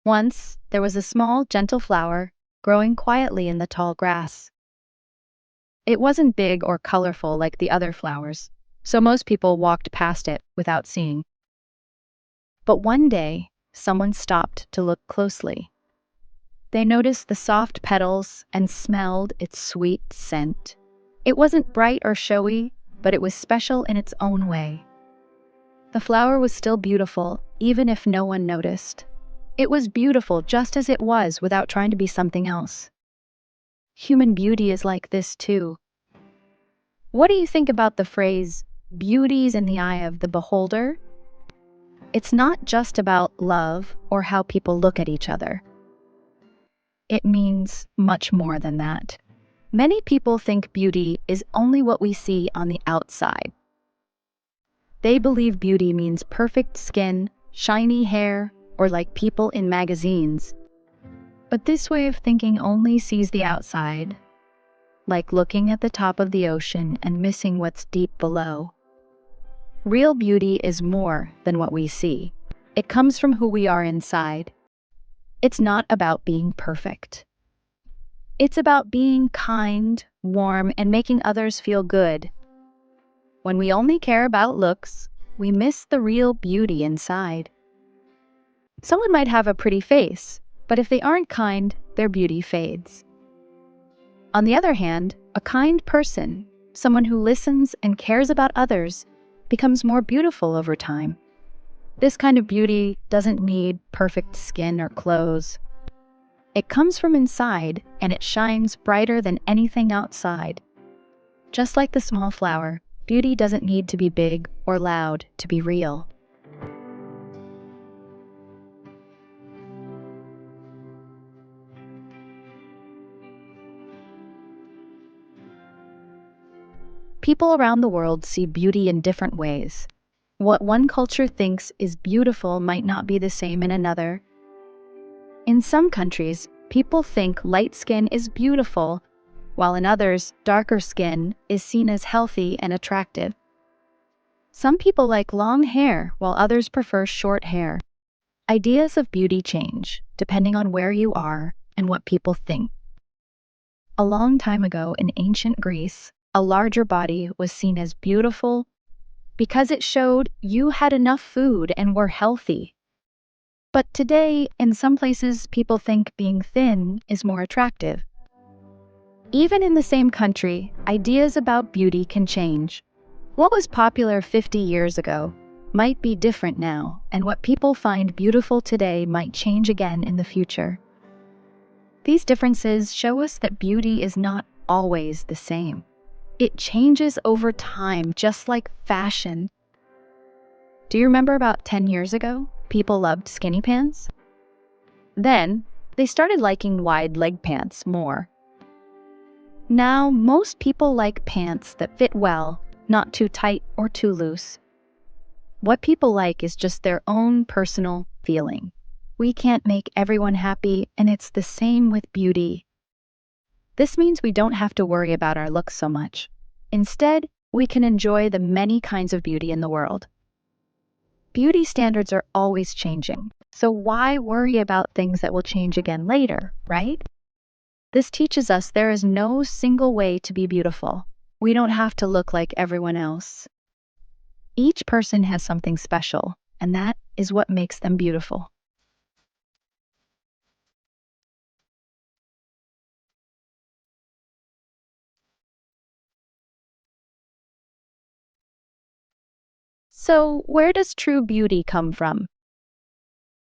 Once, there was a small, gentle flower growing quietly in the tall grass. It wasn't big or colorful like the other flowers, so most people walked past it without seeing. But one day, someone stopped to look closely. They noticed the soft petals and smelled its sweet scent. It wasn't bright or showy, but it was special in its own way. The flower was still beautiful, even if no one noticed. It was beautiful just as it was without trying to be something else. Human beauty is like this too. What do you think about the phrase, beauty's in the eye of the beholder? It's not just about love or how people look at each other. It means much more than that. Many people think beauty is only what we see on the outside. They believe beauty means perfect skin, shiny hair, or like people in magazines. But this way of thinking only sees the outside, like looking at the top of the ocean and missing what's deep below. Real beauty is more than what we see. It comes from who we are inside. It's not about being perfect. It's about being kind, warm, and making others feel good. When we only care about looks, we miss the real beauty inside. Someone might have a pretty face, but if they aren't kind, their beauty fades. On the other hand, a kind person, someone who listens and cares about others, becomes more beautiful over time. This kind of beauty doesn't need perfect skin or clothes. It comes from inside, and it shines brighter than anything outside. Just like the small flower, beauty doesn't need to be big or loud to be real. People around the world see beauty in different ways. What one culture thinks is beautiful might not be the same in another. In some countries, people think light skin is beautiful, while in others, darker skin is seen as healthy and attractive. Some people like long hair, while others prefer short hair. Ideas of beauty change, depending on where you are and what people think. A long time ago in ancient Greece, a larger body was seen as beautiful because it showed you had enough food and were healthy. But today, in some places, people think being thin is more attractive. Even in the same country, ideas about beauty can change. What was popular 50 years ago might be different now, and what people find beautiful today might change again in the future. These differences show us that beauty is not always the same. It changes over time, just like fashion. Do you remember about 10 years ago, people loved skinny pants? Then, they started liking wide leg pants more. Now, most people like pants that fit well, not too tight or too loose. What people like is just their own personal feeling. We can't make everyone happy, and it's the same with beauty. This means we don't have to worry about our looks so much. Instead, we can enjoy the many kinds of beauty in the world. Beauty standards are always changing, so why worry about things that will change again later, right? This teaches us there is no single way to be beautiful. We don't have to look like everyone else. Each person has something special, and that is what makes them beautiful. So, where does true beauty come from?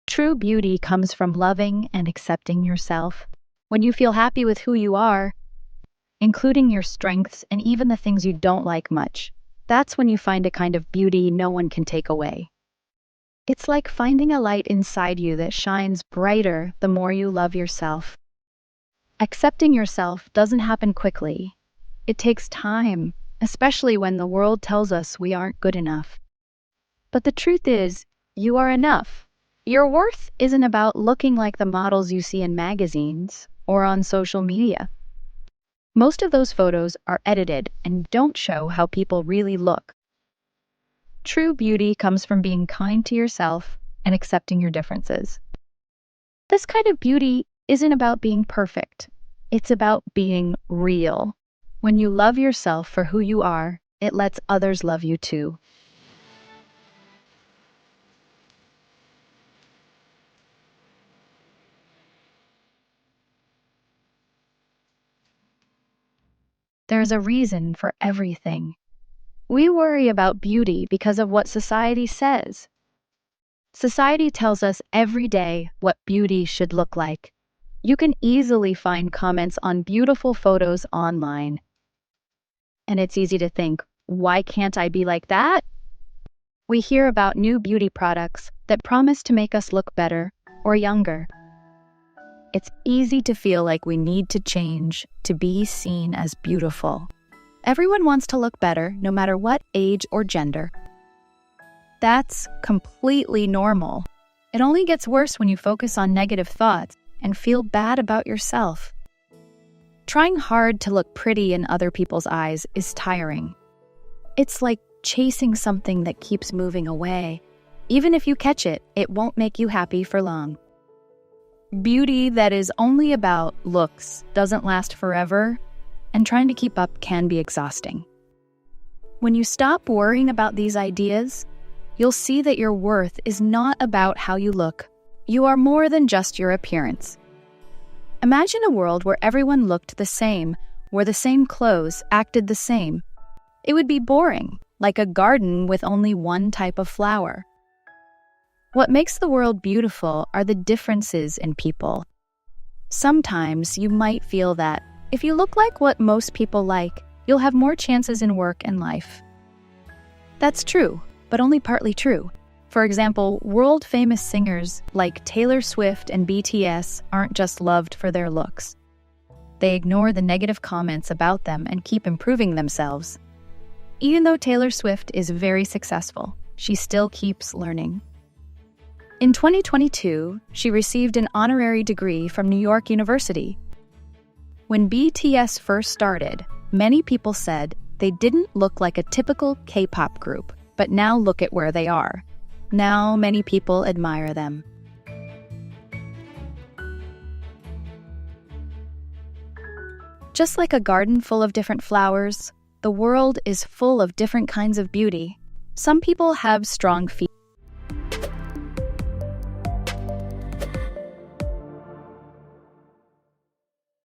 True beauty comes from loving and accepting yourself. When you feel happy with who you are, including your strengths and even the things you don't like much, that's when you find a kind of beauty no one can take away. It's like finding a light inside you that shines brighter the more you love yourself. Accepting yourself doesn't happen quickly. It takes time, especially when the world tells us we aren't good enough. But the truth is, you are enough. Your worth isn't about looking like the models you see in magazines or on social media. Most of those photos are edited and don't show how people really look. True beauty comes from being kind to yourself and accepting your differences. This kind of beauty isn't about being perfect. It's about being real. When you love yourself for who you are, it lets others love you too. There's a reason for everything. We worry about beauty because of what society says. Society tells us every day what beauty should look like. You can easily find comments on beautiful photos online. And it's easy to think, why can't I be like that? We hear about new beauty products that promise to make us look better or younger. It's easy to feel like we need to change to be seen as beautiful. Everyone wants to look better, no matter what age or gender. That's completely normal. It only gets worse when you focus on negative thoughts and feel bad about yourself. Trying hard to look pretty in other people's eyes is tiring. It's like chasing something that keeps moving away. Even if you catch it, it won't make you happy for long. Beauty that is only about looks doesn't last forever, and trying to keep up can be exhausting. When you stop worrying about these ideas, you'll see that your worth is not about how you look. You are more than just your appearance. Imagine a world where everyone looked the same, wore the same clothes, acted the same. It would be boring, like a garden with only one type of flower. What makes the world beautiful are the differences in people. Sometimes you might feel that if you look like what most people like, you'll have more chances in work and life. That's true, but only partly true. For example, world-famous singers like Taylor Swift and BTS aren't just loved for their looks. They ignore the negative comments about them and keep improving themselves. Even though Taylor Swift is very successful, she still keeps learning. In 2022, she received an honorary degree from New York University. When BTS first started, many people said they didn't look like a typical K-pop group, but now look at where they are. Now many people admire them. Just like a garden full of different flowers, the world is full of different kinds of beauty. Some people have strong feet.